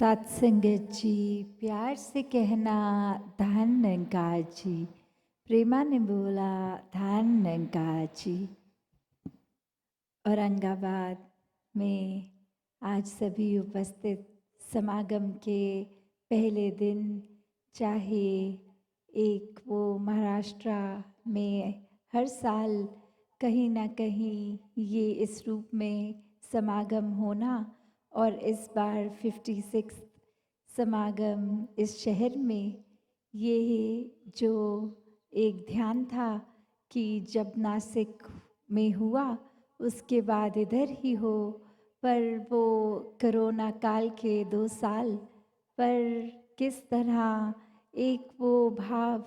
सत्संगत जी, प्यार से कहना धन निरंकार जी। प्रेमा ने बोला धन निरंकार जी। औरंगाबाद में आज सभी उपस्थित समागम के पहले दिन, चाहे एक वो महाराष्ट्र में हर साल कहीं ना कहीं ये इस रूप में समागम होना, और इस बार 56 समागम इस शहर में, ये जो एक ध्यान था कि जब नासिक में हुआ उसके बाद इधर ही हो, पर वो कोरोना काल के 2 साल पर किस तरह एक वो भाव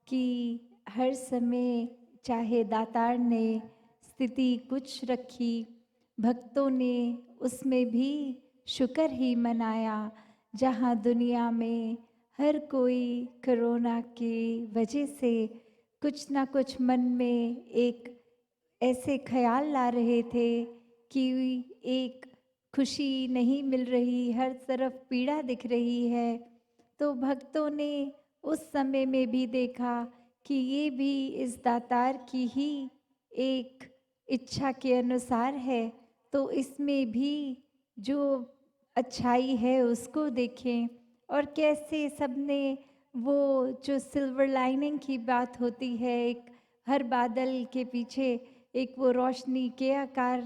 कि हर समय चाहे दातार ने स्थिति कुछ रखी, भक्तों ने उसमें भी शुक्र ही मनाया। जहाँ दुनिया में हर कोई कोरोना की वजह से कुछ ना कुछ मन में एक ऐसे ख्याल ला रहे थे कि एक खुशी नहीं मिल रही, हर तरफ पीड़ा दिख रही है, तो भक्तों ने उस समय में भी देखा कि ये भी इस दातार की ही एक इच्छा के अनुसार है, तो इसमें भी जो अच्छाई है उसको देखें। और कैसे सबने वो जो सिल्वर लाइनिंग की बात होती है, एक हर बादल के पीछे एक वो रोशनी के आकार,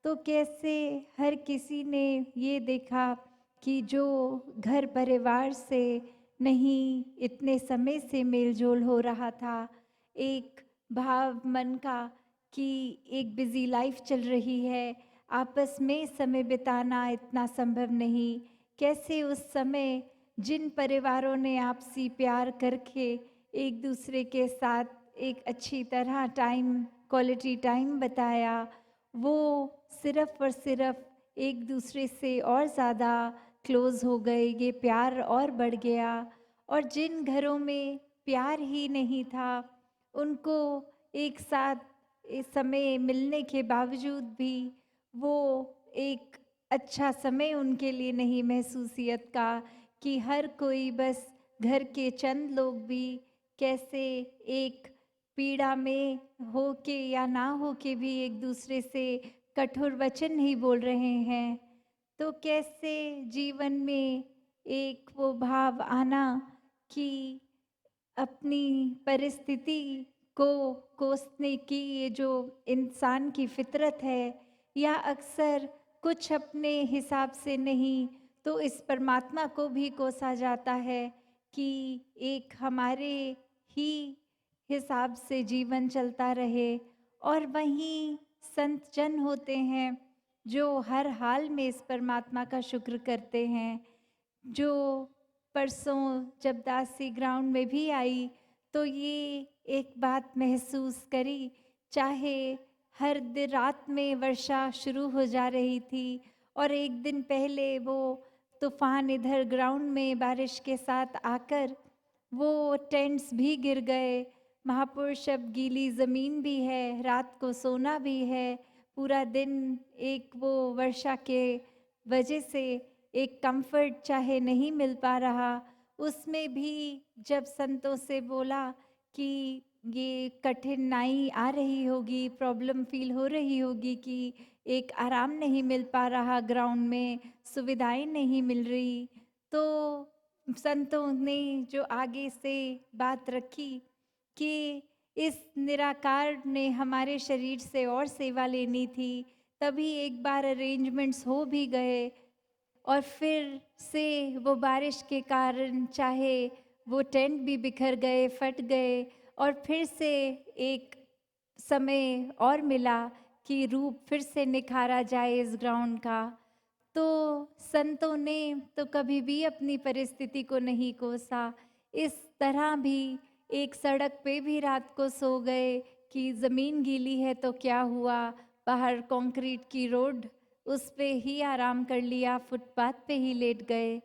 तो कैसे हर किसी ने ये देखा कि जो घर परिवार से नहीं इतने समय से मेलजोल हो रहा था, एक भाव मन का कि एक बिजी लाइफ चल रही है, आपस में समय बिताना इतना संभव नहीं, कैसे उस समय जिन परिवारों ने आपसी प्यार करके एक दूसरे के साथ एक अच्छी तरह टाइम, क्वालिटी टाइम बताया, वो सिर्फ और सिर्फ एक दूसरे से और ज़्यादा क्लोज़ हो गए, ये प्यार और बढ़ गया। और जिन घरों में प्यार ही नहीं था, उनको एक साथ इस समय मिलने के बावजूद भी वो एक अच्छा समय उनके लिए नहीं महसूसियत का, कि हर कोई बस घर के चंद लोग भी कैसे एक पीड़ा में हो के या ना हो के भी एक दूसरे से कठोर वचन ही बोल रहे हैं। तो कैसे जीवन में एक वो भाव आना कि अपनी परिस्थिति को कोसने की ये जो इंसान की फितरत है, या अक्सर कुछ अपने हिसाब से नहीं तो इस परमात्मा को भी कोसा जाता है कि एक हमारे ही हिसाब से जीवन चलता रहे। और वहीं संत जन होते हैं जो हर हाल में इस परमात्मा का शुक्र करते हैं। जो परसों जब दासी ग्राउंड में भी आई तो ये एक बात महसूस करी, चाहे हर दिन रात में वर्षा शुरू हो जा रही थी और एक दिन पहले वो तूफान इधर ग्राउंड में बारिश के साथ आकर वो टेंट्स भी गिर गए, महापुरुष अब गीली ज़मीन भी है, रात को सोना भी है, पूरा दिन एक वो वर्षा के वजह से एक कंफर्ट चाहे नहीं मिल पा रहा, उसमें भी जब संतों से बोला कि ये कठिनाई आ रही होगी, प्रॉब्लम फील हो रही होगी कि एक आराम नहीं मिल पा रहा, ग्राउंड में सुविधाएं नहीं मिल रही, तो संतों ने जो आगे से बात रखी कि इस निराकार ने हमारे शरीर से और सेवा लेनी थी, तभी एक बार अरेंजमेंट्स हो भी गए और फिर से वो बारिश के कारण चाहे वो टेंट भी बिखर गए, फट गए, और फिर से एक समय और मिला कि रूप फिर से निखारा जाए इस ग्राउंड का। तो संतों ने तो कभी भी अपनी परिस्थिति को नहीं कोसा, इस तरह भी एक सड़क पे भी रात को सो गए कि ज़मीन गीली है तो क्या हुआ, बाहर कंक्रीट की रोड, उस पे ही आराम कर लिया, फुटपाथ पे ही लेट गए।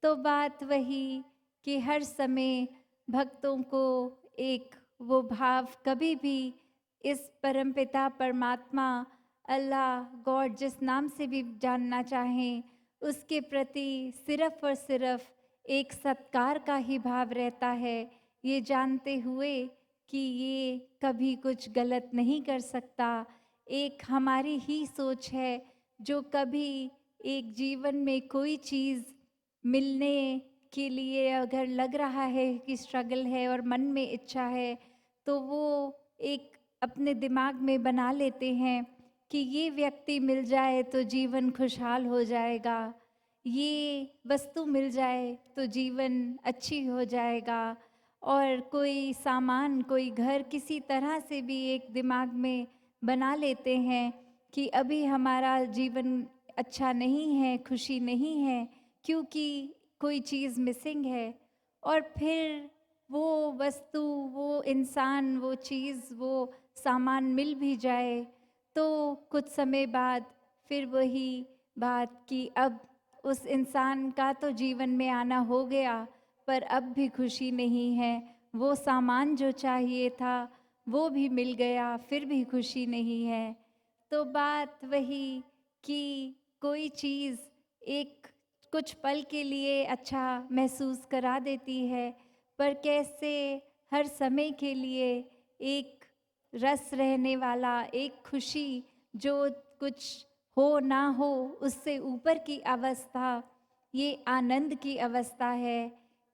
तो बात वही कि हर समय भक्तों को एक वो भाव कभी भी इस परमपिता परमात्मा, अल्लाह, गॉड, जिस नाम से भी जानना चाहें, उसके प्रति सिर्फ और सिर्फ एक सत्कार का ही भाव रहता है, ये जानते हुए कि ये कभी कुछ गलत नहीं कर सकता। एक हमारी ही सोच है जो कभी एक जीवन में कोई चीज़ मिलने के लिए अगर लग रहा है कि स्ट्रगल है और मन में इच्छा है, तो वो एक अपने दिमाग में बना लेते हैं कि ये व्यक्ति मिल जाए तो जीवन खुशहाल हो जाएगा, ये वस्तु मिल जाए तो जीवन अच्छी हो जाएगा। और कोई सामान, कोई घर किसी तरह से भी एक दिमाग में बना लेते हैं कि अभी हमारा जीवन अच्छा नहीं है, खुशी नहीं है, क्योंकि कोई चीज़ मिसिंग है। और फिर वो वस्तु, वो इंसान, वो चीज़, वो सामान मिल भी जाए तो कुछ समय बाद फिर वही बात कि अब उस इंसान का तो जीवन में आना हो गया, पर अब भी खुशी नहीं है। वो सामान जो चाहिए था वो भी मिल गया, फिर भी खुशी नहीं है। तो बात वही कि कोई चीज़ एक कुछ पल के लिए अच्छा महसूस करा देती है, पर कैसे हर समय के लिए एक रस रहने वाला, एक खुशी जो कुछ हो ना हो उससे ऊपर की अवस्था, ये आनंद की अवस्था है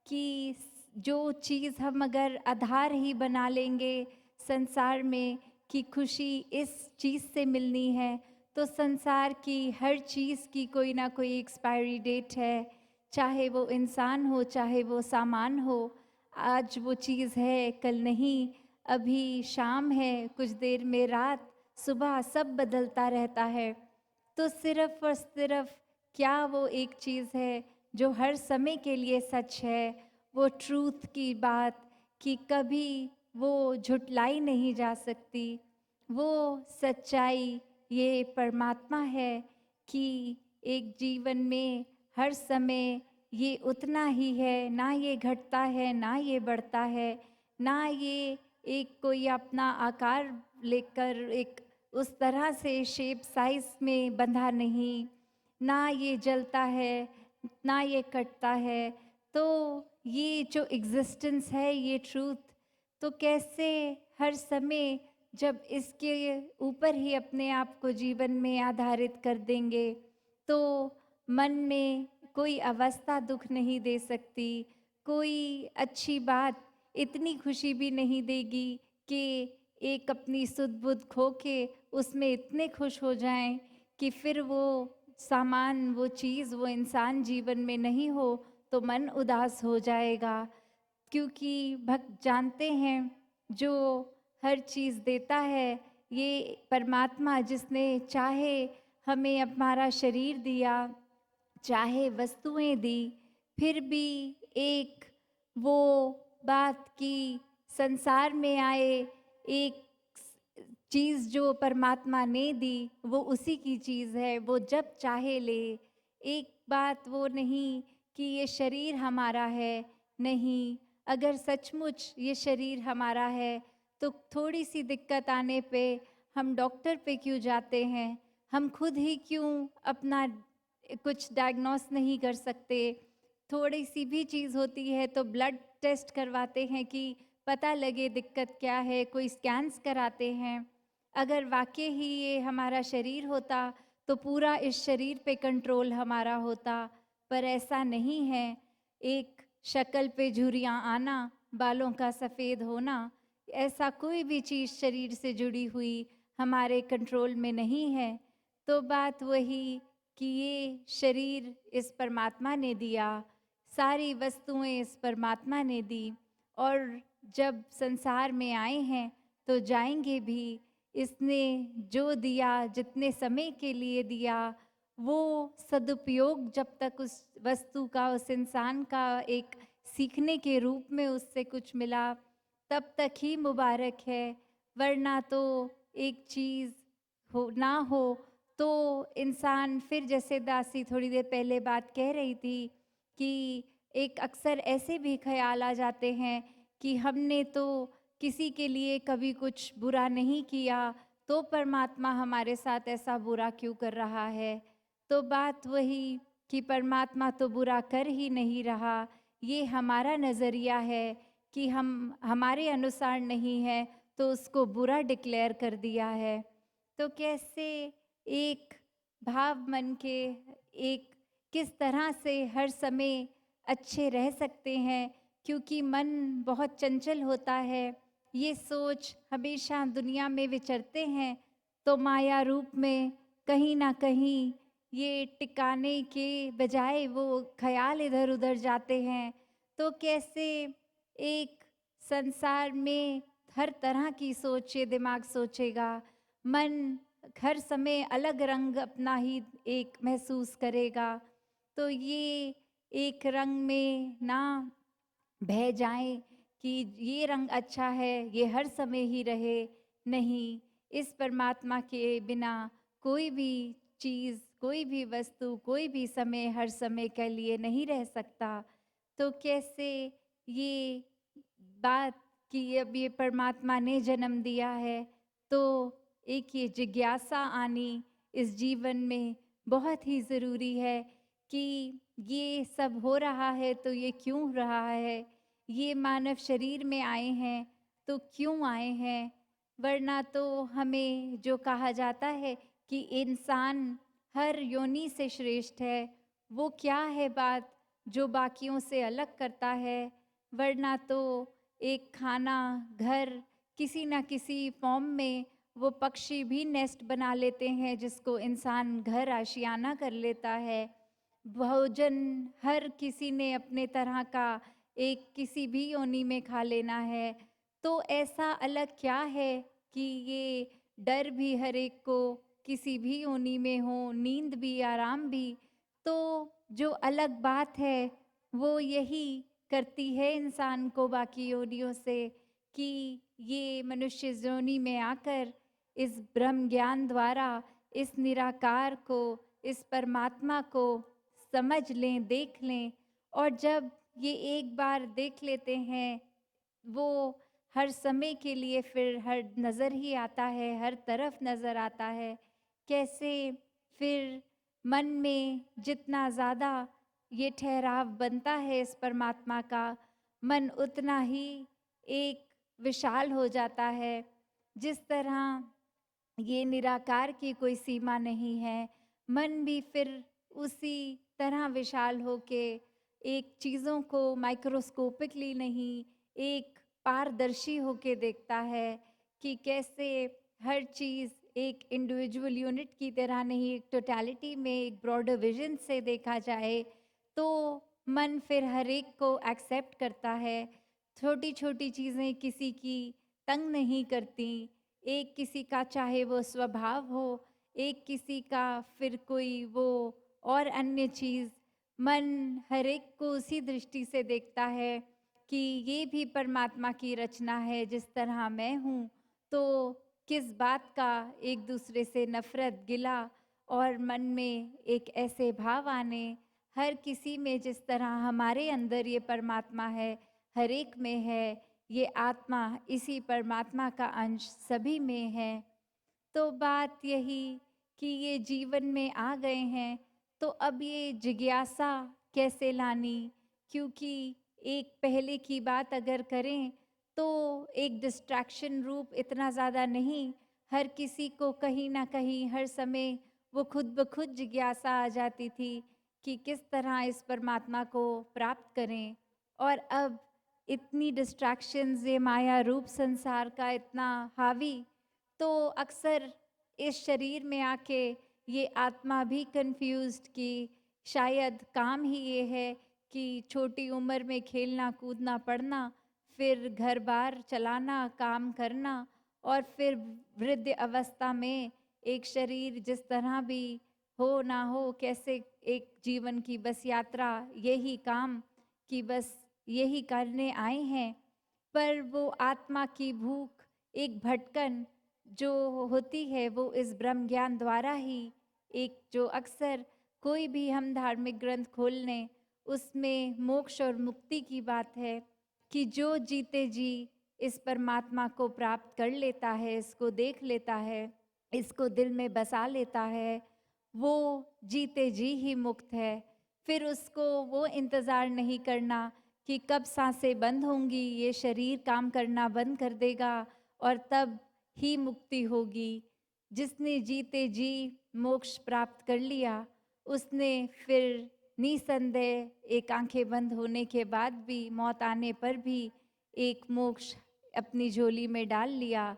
कि जो चीज़ हम अगर आधार ही बना लेंगे संसार में कि खुशी इस चीज़ से मिलनी है, तो संसार की हर चीज़ की कोई ना कोई एक्सपायरी डेट है। चाहे वो इंसान हो, चाहे वो सामान हो, आज वो चीज़ है, कल नहीं। अभी शाम है, कुछ देर में रात, सुबह, सब बदलता रहता है। तो सिर्फ और सिर्फ क्या वो एक चीज़ है जो हर समय के लिए सच है, वो ट्रूथ की बात कि कभी वो झुटलाई नहीं जा सकती। वो सच्चाई ये परमात्मा है कि एक जीवन में हर समय ये उतना ही है, ना ये घटता है, ना ये बढ़ता है, ना ये एक कोई अपना आकार लेकर एक उस तरह से शेप साइज में बंधा नहीं, ना ये जलता है, ना ये कटता है। तो ये जो एग्जिस्टेंस है, ये ट्रूथ, तो कैसे हर समय जब इसके ऊपर ही अपने आप को जीवन में आधारित कर देंगे, तो मन में कोई अवस्था दुख नहीं दे सकती, कोई अच्छी बात इतनी खुशी भी नहीं देगी कि एक अपनी सुध बुध खो के उसमें इतने खुश हो जाएं कि फिर वो सामान, वो चीज़, वो इंसान जीवन में नहीं हो तो मन उदास हो जाएगा। क्योंकि भक्त जानते हैं जो हर चीज़ देता है ये परमात्मा, जिसने चाहे हमें हमारा शरीर दिया, चाहे वस्तुएं दी, फिर भी एक वो बात की संसार में आए, एक चीज़ जो परमात्मा ने दी वो उसी की चीज़ है, वो जब चाहे ले। एक बात वो नहीं कि ये शरीर हमारा है, नहीं। अगर सचमुच ये शरीर हमारा है तो थोड़ी सी दिक्कत आने पे हम डॉक्टर पे क्यों जाते हैं? हम खुद ही क्यों अपना कुछ डायग्नोस नहीं कर सकते? थोड़ी सी भी चीज़ होती है तो ब्लड टेस्ट करवाते हैं कि पता लगे दिक्कत क्या है, कोई स्कैन्स कराते हैं। अगर वाकई ही ये हमारा शरीर होता तो पूरा इस शरीर पे कंट्रोल हमारा होता, पर ऐसा नहीं है। एक शक्ल पे झुर्रियाँ आना, बालों का सफ़ेद होना, ऐसा कोई भी चीज़ शरीर से जुड़ी हुई हमारे कंट्रोल में नहीं है। तो बात वही कि ये शरीर इस परमात्मा ने दिया, सारी वस्तुएं इस परमात्मा ने दी, और जब संसार में आए हैं तो जाएंगे भी। इसने जो दिया, जितने समय के लिए दिया, वो सदुपयोग जब तक उस वस्तु का, उस इंसान का एक सीखने के रूप में उससे कुछ मिला, तब तक ही मुबारक है। वरना तो एक चीज़ हो ना हो तो इंसान फिर, जैसे दासी थोड़ी देर पहले बात कह रही थी कि एक अक्सर ऐसे भी ख्याल आ जाते हैं कि हमने तो किसी के लिए कभी कुछ बुरा नहीं किया, तो परमात्मा हमारे साथ ऐसा बुरा क्यों कर रहा है? तो बात वही कि परमात्मा तो बुरा कर ही नहीं रहा, ये हमारा नज़रिया है कि हम हमारे अनुसार नहीं है तो उसको बुरा डिक्लेयर कर दिया है। तो कैसे एक भाव मन के एक किस तरह से हर समय अच्छे रह सकते हैं, क्योंकि मन बहुत चंचल होता है। ये सोच हमेशा दुनिया में विचरते हैं तो माया रूप में कहीं ना कहीं ये टिकाने के बजाय वो ख्याल इधर उधर जाते हैं। तो कैसे एक संसार में हर तरह की सोच ये दिमाग सोचेगा, मन हर समय अलग रंग अपना ही एक महसूस करेगा। तो ये एक रंग में ना बह जाएं कि ये रंग अच्छा है, ये हर समय ही रहे। नहीं, इस परमात्मा के बिना कोई भी चीज़, कोई भी वस्तु, कोई भी समय हर समय के लिए नहीं रह सकता। तो कैसे ये बात कि अब ये परमात्मा ने जन्म दिया है, तो एक ये जिज्ञासा आनी इस जीवन में बहुत ही ज़रूरी है कि ये सब हो रहा है तो ये क्यों रहा है, ये मानव शरीर में आए हैं तो क्यों आए हैं। वरना तो हमें जो कहा जाता है कि इंसान हर योनि से श्रेष्ठ है, वो क्या है बात जो बाकियों से अलग करता है। वरना तो एक खाना, घर, किसी ना किसी फॉर्म में वो पक्षी भी नेस्ट बना लेते हैं जिसको इंसान घर आशियाना कर लेता है। भोजन हर किसी ने अपने तरह का एक किसी भी योनि में खा लेना है। तो ऐसा अलग क्या है कि ये डर भी हर एक को किसी भी योनि में हो, नींद भी, आराम भी। तो जो अलग बात है वो यही करती है इंसान को बाकी योनियों से कि ये मनुष्य योनि में आकर इस ब्रह्म ज्ञान द्वारा इस निराकार को, इस परमात्मा को समझ लें, देख लें। और जब ये एक बार देख लेते हैं, वो हर समय के लिए फिर हर नज़र ही आता है, हर तरफ नज़र आता है। कैसे फिर मन में जितना ज़्यादा ये ठहराव बनता है इस परमात्मा का, मन उतना ही एक विशाल हो जाता है। जिस तरह ये निराकार की कोई सीमा नहीं है, मन भी फिर उसी तरह विशाल होके एक चीज़ों को माइक्रोस्कोपिकली नहीं, एक पारदर्शी होके देखता है कि कैसे हर चीज़ एक इंडिविजुअल यूनिट की तरह नहीं, एक टोटलिटी में एक ब्रॉडर विजन से देखा जाए। तो मन फिर हर एक को एक्सेप्ट करता है। छोटी छोटी चीज़ें किसी की तंग नहीं करती। एक किसी का चाहे वो स्वभाव हो, एक किसी का फिर कोई वो और अन्य चीज़, मन हर एक को उसी दृष्टि से देखता है कि ये भी परमात्मा की रचना है जिस तरह मैं हूँ। तो किस बात का एक दूसरे से नफरत, गिला और मन में एक ऐसे भाव आने। हर किसी में जिस तरह हमारे अंदर ये परमात्मा है, हर एक में है, ये आत्मा इसी परमात्मा का अंश सभी में है। तो बात यही कि ये जीवन में आ गए हैं तो अब ये जिज्ञासा कैसे लानी, क्योंकि एक पहले की बात अगर करें तो एक डिस्ट्रैक्शन रूप इतना ज़्यादा नहीं, हर किसी को कहीं ना कहीं हर समय वो खुद ब खुद जिज्ञासा आ जाती थी कि किस तरह इस परमात्मा को प्राप्त करें। और अब इतनी डिस्ट्रैक्शंस, ये माया रूप संसार का इतना हावी, तो अक्सर इस शरीर में आके ये आत्मा भी कंफ्यूज्ड कि शायद काम ही ये है कि छोटी उम्र में खेलना कूदना पढ़ना, फिर घर बार चलाना, काम करना, और फिर वृद्ध अवस्था में एक शरीर जिस तरह भी हो ना हो, कैसे एक जीवन की बस यात्रा, यही काम कि बस यही करने आए हैं। पर वो आत्मा की भूख, एक भटकन जो होती है वो इस ब्रह्म ज्ञान द्वारा ही, एक जो अक्सर कोई भी हम धार्मिक ग्रंथ खोल लें उसमें मोक्ष और मुक्ति की बात है कि जो जीते जी इस परमात्मा को प्राप्त कर लेता है, इसको देख लेता है, इसको दिल में बसा लेता है, वो जीते जी ही मुक्त है। फिर उसको वो इंतज़ार नहीं करना कि कब सांसें बंद होंगी, ये शरीर काम करना बंद कर देगा और तब ही मुक्ति होगी। जिसने जीते जी मोक्ष प्राप्त कर लिया, उसने फिर निसंदेह एक आंखें बंद होने के बाद भी, मौत आने पर भी एक मोक्ष अपनी झोली में डाल लिया।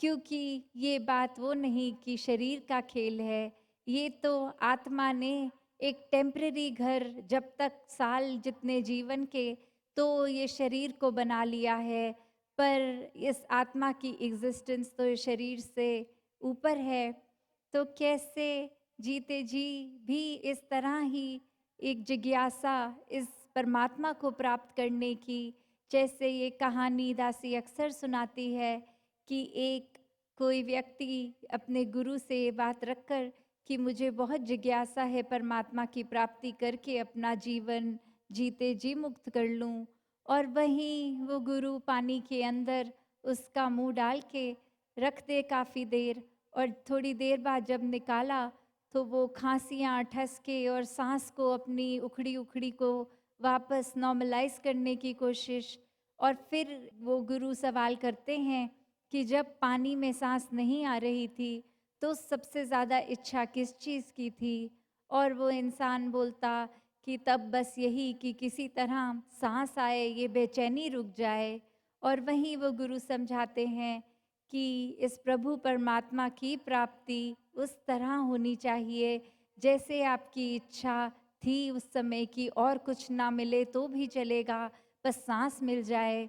क्योंकि ये बात वो नहीं कि शरीर का खेल है, ये तो आत्मा ने एक टेम्परेरी घर, जब तक साल जितने जीवन के, तो ये शरीर को बना लिया है। पर इस आत्मा की एग्जिस्टेंस तो इस शरीर से ऊपर है। तो कैसे जीते जी भी इस तरह ही एक जिज्ञासा इस परमात्मा को प्राप्त करने की, जैसे ये कहानी दासी अक्सर सुनाती है कि एक कोई व्यक्ति अपने गुरु से ये बात रखकर कि मुझे बहुत जिज्ञासा है परमात्मा की प्राप्ति करके अपना जीवन जीते जी मुक्त कर लूं, और वहीं वो गुरु पानी के अंदर उसका मुंह डाल के रख दे काफ़ी देर, और थोड़ी देर बाद जब निकाला तो वो खांसियाँ ठसके और सांस को अपनी उखड़ी उखड़ी को वापस नॉर्मलाइज करने की कोशिश। और फिर वो गुरु सवाल करते हैं कि जब पानी में सांस नहीं आ रही थी तो सबसे ज़्यादा इच्छा किस चीज़ की थी? और वो इंसान बोलता कि तब बस यही कि किसी तरह सांस आए, ये बेचैनी रुक जाए। और वहीं वो गुरु समझाते हैं कि इस प्रभु परमात्मा की प्राप्ति उस तरह होनी चाहिए जैसे आपकी इच्छा थी उस समय की, और कुछ ना मिले तो भी चलेगा, बस सांस मिल जाए।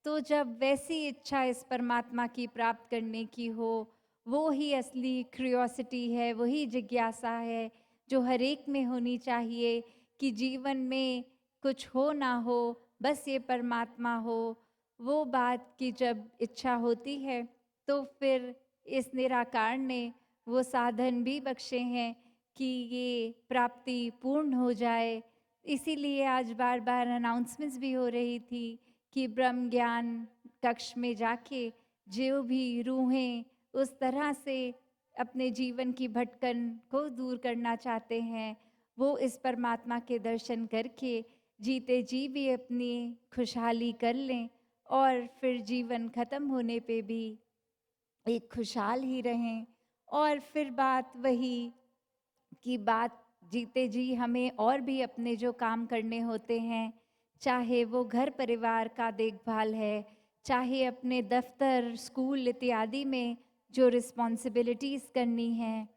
तो जब वैसी इच्छा इस परमात्मा की प्राप्त करने की हो, वो ही असली क्यूरियोसिटी है, वही जिज्ञासा है जो हर एक में होनी चाहिए कि जीवन में कुछ हो ना हो, बस ये परमात्मा हो। वो बात की जब इच्छा होती है तो फिर इस निराकार ने वो साधन भी बख्शे हैं कि ये प्राप्ति पूर्ण हो जाए। इसीलिए आज बार बार अनाउंसमेंट्स भी हो रही थी कि ब्रह्म ज्ञान कक्ष में जाके जो भी रूहें उस तरह से अपने जीवन की भटकन को दूर करना चाहते हैं, वो इस परमात्मा के दर्शन करके जीते जी भी अपनी खुशहाली कर लें, और फिर जीवन खत्म होने पे भी एक खुशहाल ही रहें। और फिर बात वही की बात, जीते जी हमें और भी अपने जो काम करने होते हैं, चाहे वो घर परिवार का देखभाल है, चाहे अपने दफ्तर स्कूल इत्यादि में जो रिस्पॉन्सिबिलिटीज़ करनी हैं,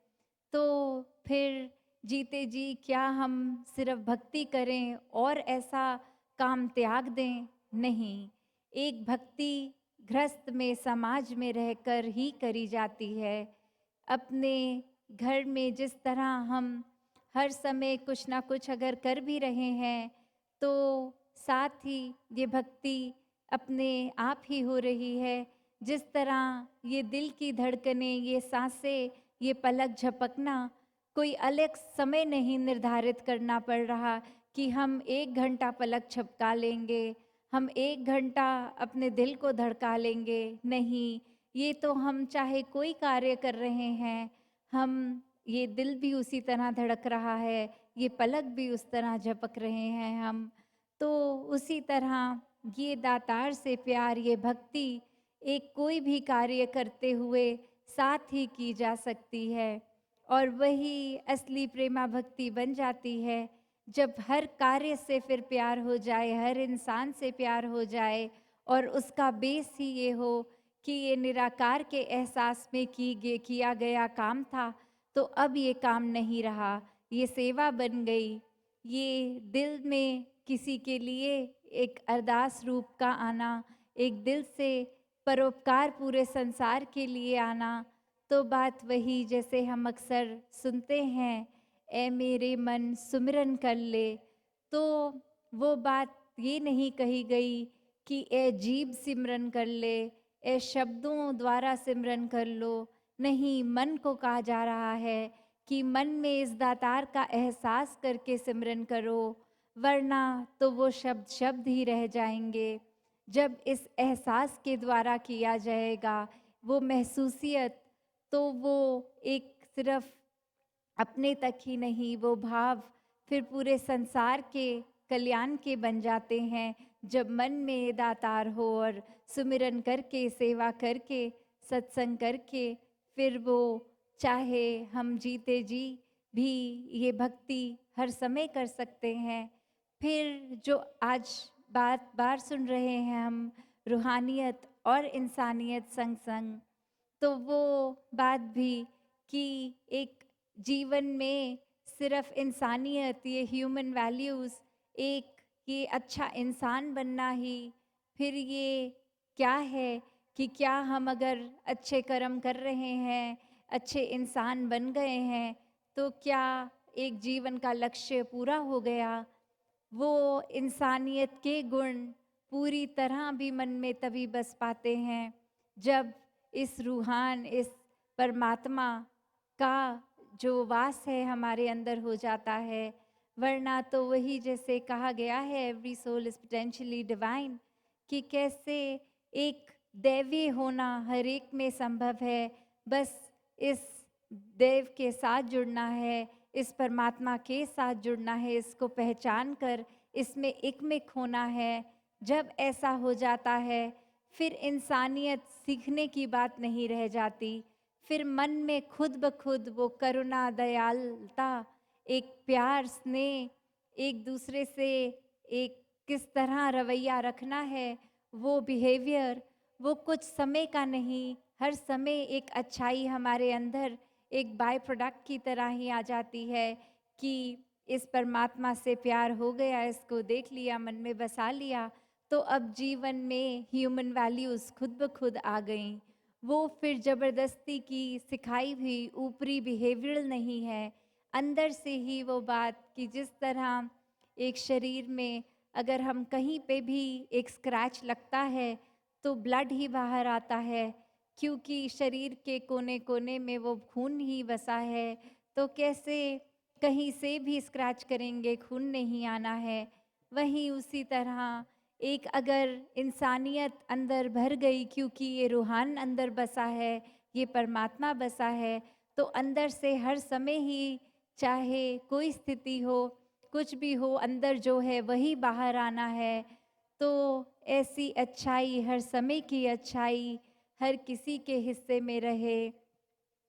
तो फिर जीते जी क्या हम सिर्फ भक्ति करें और ऐसा काम त्याग दें? नहीं, एक भक्ति गृहस्थ में समाज में रहकर ही करी जाती है। अपने घर में जिस तरह हम हर समय कुछ ना कुछ अगर कर भी रहे हैं, तो साथ ही ये भक्ति अपने आप ही हो रही है। जिस तरह ये दिल की धड़कनें, ये सांसें, ये पलक झपकना, कोई अलग समय नहीं निर्धारित करना पड़ रहा कि हम 1 घंटा पलक झपका लेंगे, हम 1 घंटा अपने दिल को धड़का लेंगे। नहीं, ये तो हम चाहे कोई कार्य कर रहे हैं, हम ये दिल भी उसी तरह धड़क रहा है, ये पलक भी उस तरह झपक रहे हैं हम। तो उसी तरह ये दातार से प्यार, ये भक्ति एक कोई भी कार्य करते हुए साथ ही की जा सकती है, और वही असली प्रेमा भक्ति बन जाती है जब हर कार्य से फिर प्यार हो जाए, हर इंसान से प्यार हो जाए, और उसका बेस ही ये हो कि ये निराकार के एहसास में किया गया काम था, तो अब ये काम नहीं रहा, ये सेवा बन गई। ये दिल में किसी के लिए एक अरदास रूप का आना, एक दिल से परोपकार पूरे संसार के लिए आना। तो बात वही जैसे हम अक्सर सुनते हैं, ए मेरे मन सुमिरन कर ले। तो वो बात ये नहीं कही गई कि ए जीभ सिमरन कर ले, ए शब्दों द्वारा सिमरन कर लो। नहीं, मन को कहा जा रहा है कि मन में इस दातार का एहसास करके सिमरन करो, वरना तो वो शब्द शब्द ही रह जाएंगे। जब इस एहसास के द्वारा किया जाएगा वो महसूसियत, तो वो एक सिर्फ अपने तक ही नहीं, वो भाव फिर पूरे संसार के कल्याण के बन जाते हैं जब मन में दातार हो और सुमिरन करके, सेवा करके, सत्संग करके, फिर वो चाहे हम जीते जी भी ये भक्ति हर समय कर सकते हैं। फिर जो आज बात बार सुन रहे हैं हम, रूहानियत और इंसानियत संग संग, तो वो बात भी कि एक जीवन में सिर्फ इंसानियत, ये ह्यूमन वैल्यूज़, एक ये अच्छा इंसान बनना ही फिर ये क्या है कि क्या हम अगर अच्छे कर्म कर रहे हैं, अच्छे इंसान बन गए हैं, तो क्या एक जीवन का लक्ष्य पूरा हो गया? वो इंसानियत के गुण पूरी तरह भी मन में तभी बस पाते हैं जब इस रूहान, इस परमात्मा का जो वास है हमारे अंदर हो जाता है। वरना तो वही जैसे कहा गया है, every soul is potentially divine, कि कैसे एक दैवीय होना हर एक में संभव है। बस इस देव के साथ जुड़ना है, इस परमात्मा के साथ जुड़ना है, इसको पहचान कर इसमें एकमिक होना है। जब ऐसा हो जाता है फिर इंसानियत सीखने की बात नहीं रह जाती। फिर मन में खुद ब खुद वो करुणा, दयालुता, एक प्यार, स्नेह, एक दूसरे से एक किस तरह रवैया रखना है, वो बिहेवियर, वो कुछ समय का नहीं, हर समय एक अच्छाई हमारे अंदर एक बाय प्रोडक्ट की तरह ही आ जाती है कि इस परमात्मा से प्यार हो गया, इसको देख लिया, मन में बसा लिया, तो अब जीवन में ह्यूमन वैल्यूज़ खुद ब खुद आ गईं। वो फिर ज़बरदस्ती की सिखाई हुई ऊपरी बिहेवियरल नहीं है, अंदर से ही वो बात कि जिस तरह एक शरीर में अगर हम कहीं पे भी एक स्क्रैच लगता है तो ब्लड ही बाहर आता है, क्योंकि शरीर के कोने कोने में वो खून ही बसा है। तो कैसे कहीं से भी स्क्रैच करेंगे, खून नहीं आना है। वहीं उसी तरह एक अगर इंसानियत अंदर भर गई, क्योंकि ये रूहान अंदर बसा है, ये परमात्मा बसा है, तो अंदर से हर समय ही चाहे कोई स्थिति हो, कुछ भी हो, अंदर जो है वही बाहर आना है। तो ऐसी अच्छाई, हर समय की अच्छाई हर किसी के हिस्से में रहे।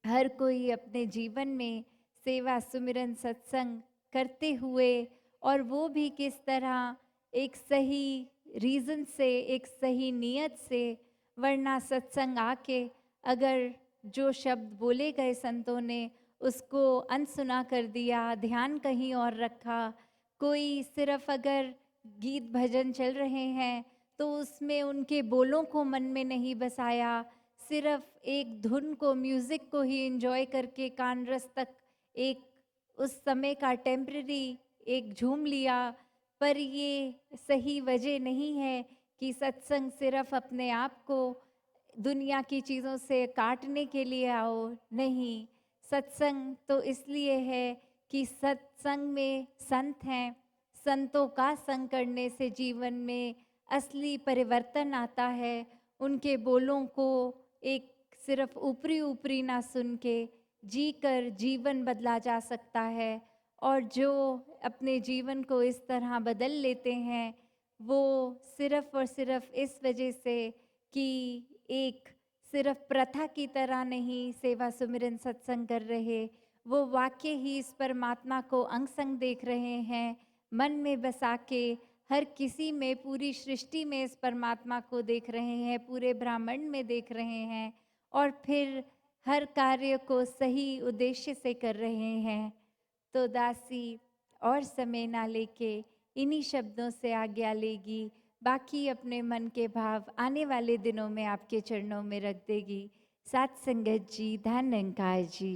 हर कोई अपने जीवन में सेवा, सुमिरन, सत्संग करते हुए, और वो भी किस तरह एक सही रीज़न से, एक सही नीयत से। वरना सत्संग आके अगर जो शब्द बोले गए संतों ने उसको अनसुना कर दिया, ध्यान कहीं और रखा, कोई सिर्फ अगर गीत भजन चल रहे हैं तो उसमें उनके बोलों को मन में नहीं बसाया, सिर्फ एक धुन को, म्यूज़िक को ही एंजॉय करके कान रस तक एक उस समय का टेम्पररी एक झूम लिया। पर ये सही वजह नहीं है कि सत्संग सिर्फ अपने आप को दुनिया की चीज़ों से काटने के लिए आओ। नहीं, सत्संग तो इसलिए है कि सत्संग में संत हैं, संतों का संग करने से जीवन में असली परिवर्तन आता है। उनके बोलों को एक सिर्फ ऊपरी ऊपरी ना सुन के जी कर जीवन बदला जा सकता है। और जो अपने जीवन को इस तरह बदल लेते हैं वो सिर्फ और सिर्फ इस वजह से कि एक सिर्फ प्रथा की तरह नहीं सेवा, सुमिरन, सत्संग कर रहे, वो वाकई ही इस परमात्मा को अंग संग देख रहे हैं, मन में बसा के हर किसी में, पूरी सृष्टि में इस परमात्मा को देख रहे हैं, पूरे ब्रह्मांड में देख रहे हैं, और फिर हर कार्य को सही उद्देश्य से कर रहे हैं। तो दासी और समय ना लेके इन्हीं शब्दों से आज्ञा लेगी, बाकी अपने मन के भाव आने वाले दिनों में आपके चरणों में रख देगी। साथ संगत जी, धन निरंकार जी।